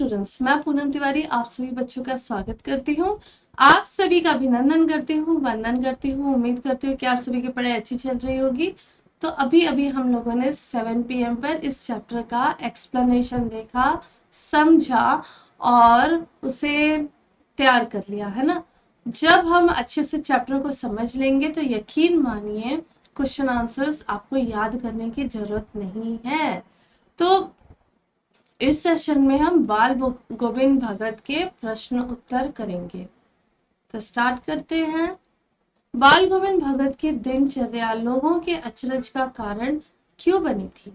Students, मैं पूनम तिवारी आप सभी बच्चों का स्वागत करती हूँ। आप सभी का अभिनंदन करती हूँ, वंदन करती हूँ। उम्मीद करती हूँ कि आप सभी की पढ़ाई अच्छी चल रही होगी। तो अभी अभी हम लोगों ने 7 PM पर इस चैप्टर का एक्सप्लेनेशन देखा, समझा और उसे तैयार कर लिया, है ना। जब हम अच्छे से चैप्टर को समझ लेंगे तो यकीन मानिए क्वेश्चन आंसर्स आपको याद करने की जरूरत नहीं है। तो इस सेशन में हम बाल गोविंद भगत के प्रश्न उत्तर करेंगे। तो स्टार्ट करते हैं। बाल गोविंद भगत की दिनचर्या लोगों के अचरज का कारण क्यों बनी थी?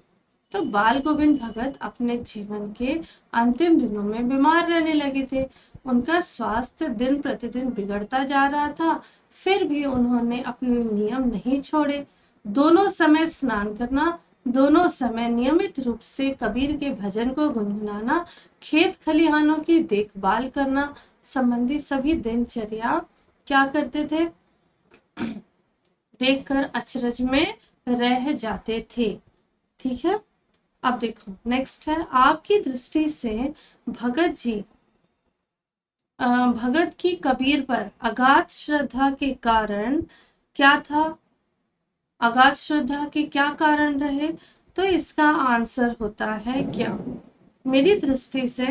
तो बाल गोविंद भगत अपने जीवन के अंतिम दिनों में बीमार रहने लगे थे। उनका स्वास्थ्य दिन प्रतिदिन बिगड़ता जा रहा था, फिर भी उन्होंने अपने नियम नहीं छोड़े। दोनों समय स्नान करना, दोनों समय नियमित रूप से कबीर के भजन को गुनगुनाना, खेत खलिहानों की देखभाल करना संबंधी सभी दिनचर्या क्या करते थे? देखकर अचरज में रह जाते थे। ठीक है, अब देखो नेक्स्ट है, आपकी दृष्टि से भगत जी भगत की कबीर पर अगाध श्रद्धा के कारण क्या था? अगाध श्रद्धा के क्या कारण रहे? तो इसका आंसर होता है क्या? मेरी दृष्टि से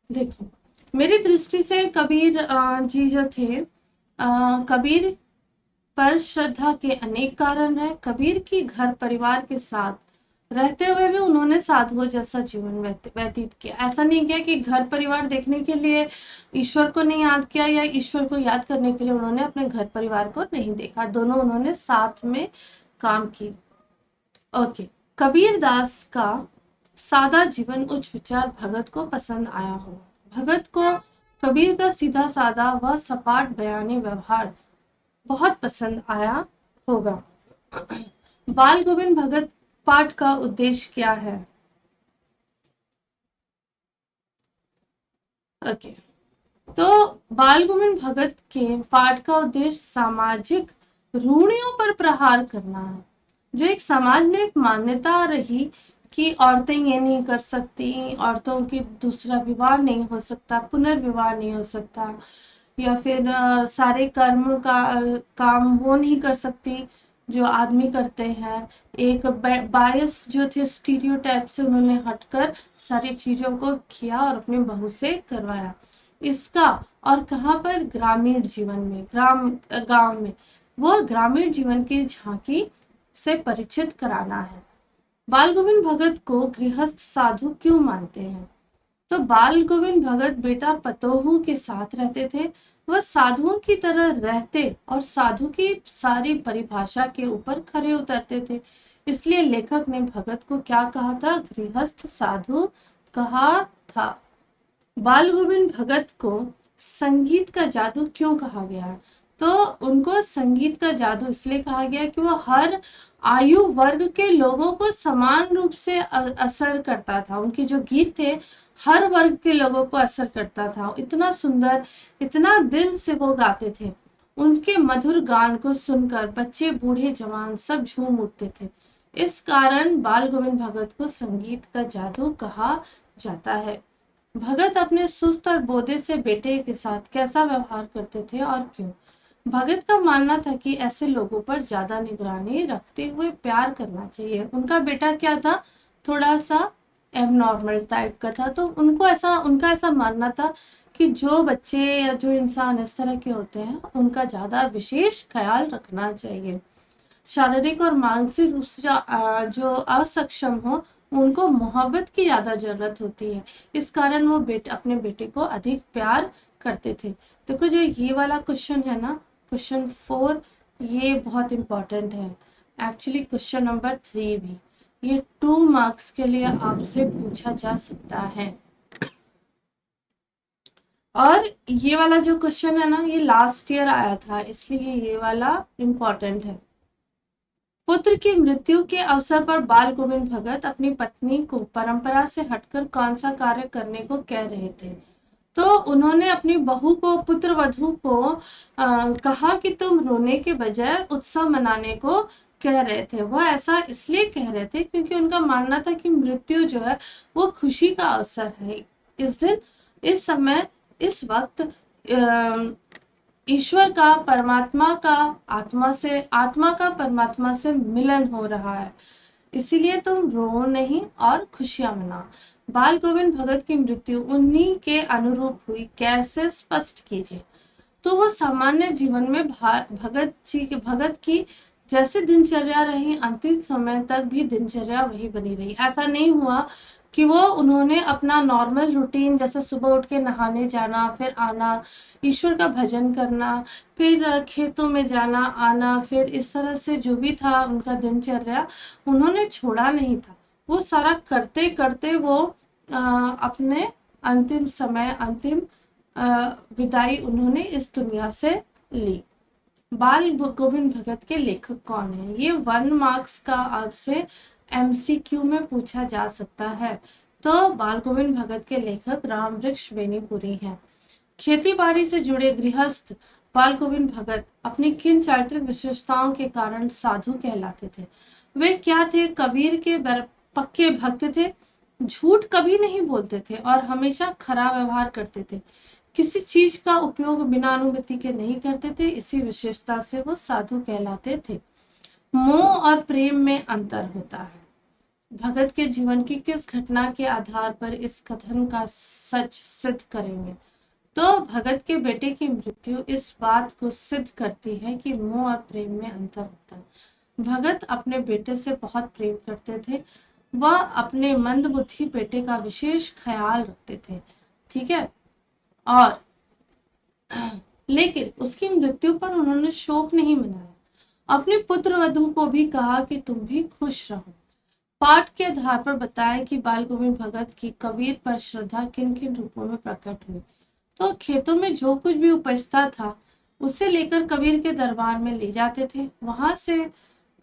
देखो, मेरी दृष्टि से कबीर जी जो थे, कबीर पर श्रद्धा के अनेक कारण हैं। कबीर की घर परिवार के साथ रहते हुए भी उन्होंने साधुओं जैसा जीवन व्यतीत किया। ऐसा नहीं किया कि घर परिवार देखने के लिए ईश्वर को नहीं याद किया या ईश्वर को याद करने के लिए उन्होंने अपने घर परिवार को नहीं देखा, दोनों उन्होंने साथ में काम की। ओके, कबीर दास का सादा जीवन उच्च विचार भगत को पसंद आया हो। भगत को कबीर का सीधा सादा व सपाट बयानी व्यवहार बहुत पसंद आया होगा। बाल गोविंद भगत पाठ का उद्देश्य क्या है? ओके, तो बाल गोविंद भगत के पाठ का उद्देश्य सामाजिक रूढ़ियों पर प्रहार करना है। जो एक समाज में एक मान्यता रही कि औरतें ये नहीं कर सकती, औरतों की दूसरा विवाह नहीं हो सकता, पुनर्विवाह नहीं हो सकता, या फिर सारे कर्म का काम वो नहीं कर सकती जो आदमी करते हैं। एक बायस जो थे, स्टीरियोटाइप से उन्होंने हटकर सारी चीजों को किया और अपनी बहू से करवाया। इसका और कहाँ पर? ग्रामीण जीवन में, गांव में वो ग्रामीण जीवन की झांकी से परिचित कराना है। बाल गोविंद भगत को गृहस्थ साधु क्यों मानते हैं? तो बाल गोविंद भगत बेटा पतोहू के साथ रहते थे। वह साधुओं की तरह रहते और साधु की सारी परिभाषा के ऊपर खरे उतरते थे। इसलिए लेखक ने भगत को क्या कहा था? गृहस्थ साधु कहा था। बाल गोविंद भगत को संगीत का जादू क्यों कहा गया? तो उनको संगीत का जादू इसलिए कहा गया कि वो हर आयु वर्ग के लोगों को समान रूप से असर करता था। उनके जो गीत थे हर वर्ग के लोगों को असर करता था। इतना सुंदर, इतना दिल से वो गाते थे। उनके मधुर गान को सुनकर बच्चे बूढ़े जवान सब झूम उठते थे। इस कारण बाल गोविंद भगत को संगीत का जादू कहा जाता है। भगत अपने सुस्त और बोधे से बेटे के साथ कैसा व्यवहार करते थे और क्यों? भगत का मानना था कि ऐसे लोगों पर ज्यादा निगरानी रखते हुए प्यार करना चाहिए। उनका बेटा क्या था? थोड़ा सा एबनॉर्मल टाइप का था, तो उनका ऐसा मानना था कि जो बच्चे या जो इंसान इस तरह के होते हैं उनका ज्यादा विशेष ख्याल रखना चाहिए। शारीरिक और मानसिक रूप से जो असक्षम हो उनको मोहब्बत की ज्यादा जरूरत होती है। इस कारण वो अपने बेटे को अधिक प्यार करते थे। देखो, जो ये वाला क्वेश्चन है ना, क्वेश्चन 4, ये बहुत इंपॉर्टेंट है। एक्चुअली क्वेश्चन नंबर 3 भी, ये 2 मार्क्स के लिए आपसे पूछा जा सकता है। और ये वाला जो क्वेश्चन है ना, ये लास्ट ईयर आया था, इसलिए ये वाला इंपॉर्टेंट है। पुत्र की मृत्यु के अवसर पर बाल गोविंद भगत अपनी पत्नी को परंपरा से हटकर कौन सा कार्य करने को कह रहे थे? तो उन्होंने अपनी बहू को, पुत्र वधू को कहा कि तुम रोने के बजाय उत्सव मनाने को कह रहे थे। वह ऐसा इसलिए कह रहे थे क्योंकि उनका मानना था कि मृत्यु जो है वो खुशी का अवसर है। इस दिन, इस समय, इस वक्त ईश्वर का, परमात्मा का आत्मा का परमात्मा से मिलन हो रहा है, इसीलिए तुम रो नहीं और खुशियां मनाओ। बाल गोविंद भगत की मृत्यु उन्हीं के अनुरूप हुई, कैसे स्पष्ट कीजिए। तो वो सामान्य जीवन में भगत की जैसे दिनचर्या रही, अंतिम समय तक भी दिनचर्या वही बनी रही। ऐसा नहीं हुआ कि वो उन्होंने अपना नॉर्मल रूटीन जैसे सुबह उठ के नहाने जाना, फिर आना, ईश्वर का भजन करना, फिर खेतों में जाना आना, फिर इस तरह से जो भी था उनका दिनचर्या, उन्होंने छोड़ा नहीं था। वो सारा करते करते वो अपने अंतिम समय, अंतिम विदाई उन्होंने इस दुनिया से ली। बाल गोविंद भगत के लेखक कौन है? ये 1 मार्क्स का आपसे MCQ में पूछा जा सकता है। तो बाल गोविंद भगत के लेखक रामवृक्ष बेनीपुरी हैं। खेती बाड़ी से जुड़े गृहस्थ बाल गोविंद भगत अपनी किन चारित्रिक विशेषताओं के कारण साधु कहलाते थे? वे क्या थे? कबीर के पक्के भक्त थे, झूठ कभी नहीं बोलते थे और हमेशा खरा व्यवहार करते थे, किसी चीज का उपयोग बिना अनुमति के नहीं करते थे। इसी विशेषता से वो साधु कहलाते थे। मोह और प्रेम में अंतर होता है। भगत के जीवन की किस घटना के आधार पर इस कथन का सच सिद्ध करेंगे? तो भगत के बेटे की मृत्यु इस बात को सिद्ध करती है कि मोह और प्रेम में अंतर होता है। भगत अपने बेटे से बहुत प्रेम करते थे, वह अपने मंदबुद्धि बेटे का विशेष ख्याल रखते थे, ठीक है, और लेकिन उसकी मृत्यु पर उन्होंने शोक नहीं मनाया। अपने पुत्र वधू को भी कहा कि तुम भी खुश रहो। पाठ के आधार पर बताया कि बाल गोविंद भगत की कबीर पर श्रद्धा किन किन रूपों में प्रकट हुई। तो खेतों में जो कुछ भी उपजता था उसे लेकर कबीर के दरबार में ले जाते थे। वहां से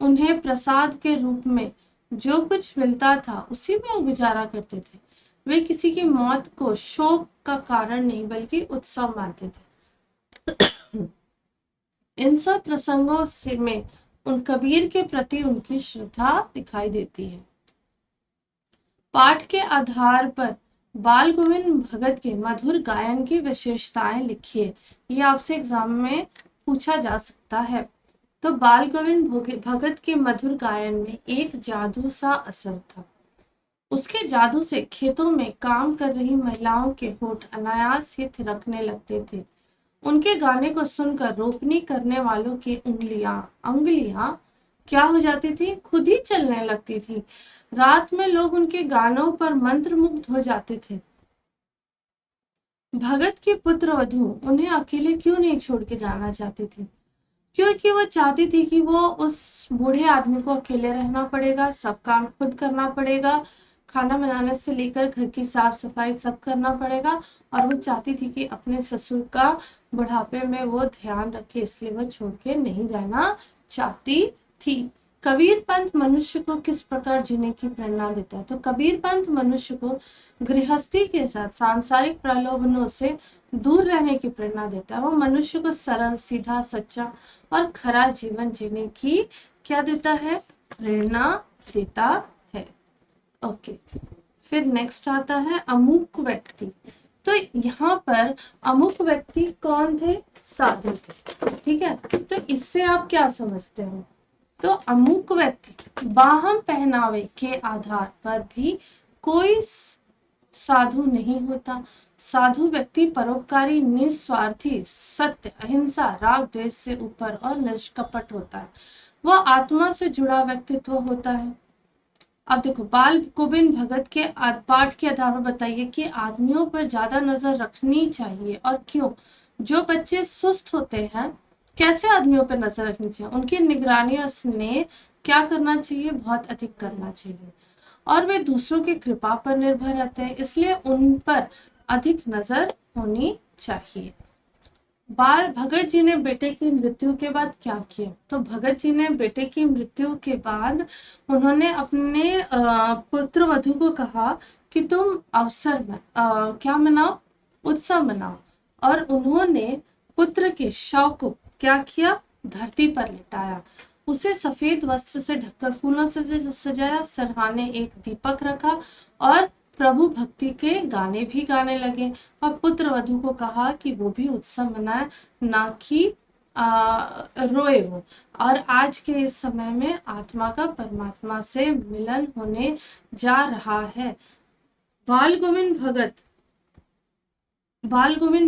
उन्हें प्रसाद के रूप में जो कुछ मिलता था उसी में वो गुजारा करते थे। वे किसी की मौत को शोक का कारण नहीं बल्कि उत्सव मानते थे। इन सब प्रसंगों से में उन कबीर के प्रति उनकी श्रद्धा दिखाई देती है। पाठ के आधार पर बाल गोविंद भगत के मधुर गायन की विशेषताएं लिखिए। ये आपसे एग्जाम में पूछा जा सकता है। तो बाल गोविंद भगत के मधुर गायन में एक जादू सा असर था। उसके जादू से खेतों में काम कर रही महिलाओं के होठ अनायास ही थिरकने लगते थे। उनके गाने को सुनकर रोपनी करने वालों की अंगुलियां क्या हो जाती थी? खुद ही चलने लगती थी। रात में लोग उनके गानों पर मंत्रमुग्ध हो जाते थे। भगत की पुत्र वधू उन्हें अकेले क्यों नहीं छोड़ के जाना चाहती थी? क्योंकि वो चाहती थी कि वो उस बूढ़े आदमी को अकेले रहना पड़ेगा, सब काम खुद करना पड़ेगा, खाना बनाने से लेकर घर की साफ सफाई सब करना पड़ेगा, और वो चाहती थी कि अपने ससुर का बुढ़ापे में वो ध्यान रखे, इसलिए वो छोड़ के नहीं जाना चाहती थी। कबीर पंथ मनुष्य को किस प्रकार जीने की प्रेरणा देता है? तो कबीर पंथ मनुष्य को गृहस्थी के साथ सांसारिक प्रलोभनों से दूर रहने की प्रेरणा देता है। वो मनुष्य को सरल, सीधा, सच्चा और खरा जीवन जीने की क्या देता है? प्रेरणा देता है। ओके, फिर नेक्स्ट आता है अमुक व्यक्ति। तो यहाँ पर अमुक व्यक्ति कौन थे? साधु थे, ठीक है। तो इससे आप क्या समझते हो? तो अमुक व्यक्ति बाहम पहनावे के आधार पर भी कोई साधु नहीं होता। साधु व्यक्ति परोपकारी, निस्वार्थी, सत्य, अहिंसा, राग द्वेष से ऊपर और निष्कपट होता है। वह आत्मा से जुड़ा व्यक्तित्व होता है। अब देखो, बाल गोविंद भगत के पाठ के आधार पर बताइए कि आदमियों पर ज्यादा नजर रखनी चाहिए और क्यों? जो बच्चे सुस्त होते हैं, कैसे आदमियों पर नजर रखनी चाहिए? उनकी निगरानी और स्नेह क्या करना चाहिए? बहुत अधिक करना चाहिए। और वे दूसरों की कृपा पर निर्भर रहते हैं, इसलिए उन पर अधिक नजर होनी चाहिए। बाल भगत जी ने बेटे की मृत्यु के बाद क्या किया? तो भगत जी ने बेटे की मृत्यु के बाद उन्होंने अपने पुत्र वधू को कहा कि तुम अवसर में क्या मनाओ? उत्सव मनाओ। और उन्होंने पुत्र के शव को क्या किया? धरती पर लिटाया। उसे सफेद वस्त्र से ढककर फूलों से सजाया, सरहाने एक दीपक रखा और प्रभु भक्ति के गाने भी गाने लगे। और पुत्र वधू को कहा कि वो भी उत्सव मनाए, ना कि रोए वो। और आज के इस समय में आत्मा का परमात्मा से मिलन होने जा रहा है। बाल गोविंद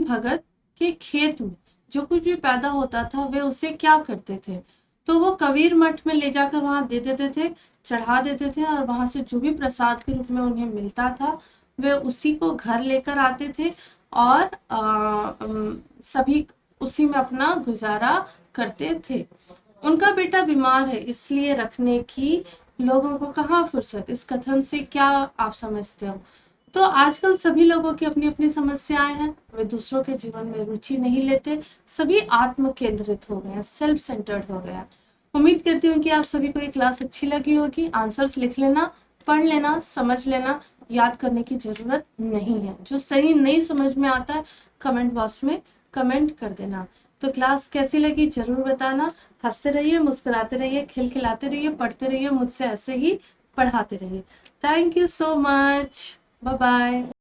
भगत के खेत में जो कुछ भी पैदा होता था वे उसे क्या करते थे, तो वो कबीर मठ में ले जाकर वहां दे देते थे, चढ़ा देते थे, और वहां से जो भी प्रसाद के रूप में उन्हें मिलता था वे उसी को घर लेकर आते थे और सभी उसी में अपना गुजारा करते थे। उनका बेटा बीमार है इसलिए रखने की लोगों को कहाँ फुर्सत। इस कथन से क्या आप समझते हो? तो आजकल सभी लोगों की अपनी अपनी समस्याएं हैं, वे दूसरों के जीवन में रुचि नहीं लेते, सभी आत्म केंद्रित हो गए हैं, सेल्फ सेंटर्ड हो गया। उम्मीद करती हूँ कि आप सभी को ये क्लास अच्छी लगी होगी। आंसर्स लिख लेना, पढ़ लेना, समझ लेना, याद करने की जरूरत नहीं है। जो सही नहीं समझ में आता है कमेंट बॉक्स में कमेंट कर देना। तो क्लास कैसी लगी जरूर बताना। हंसते रहिए, मुस्कुराते रहिए, खिलखिलाते रहिए, पढ़ते रहिए, मुझसे ऐसे ही पढ़ाते रहिए। Thank you so much. Bye bye.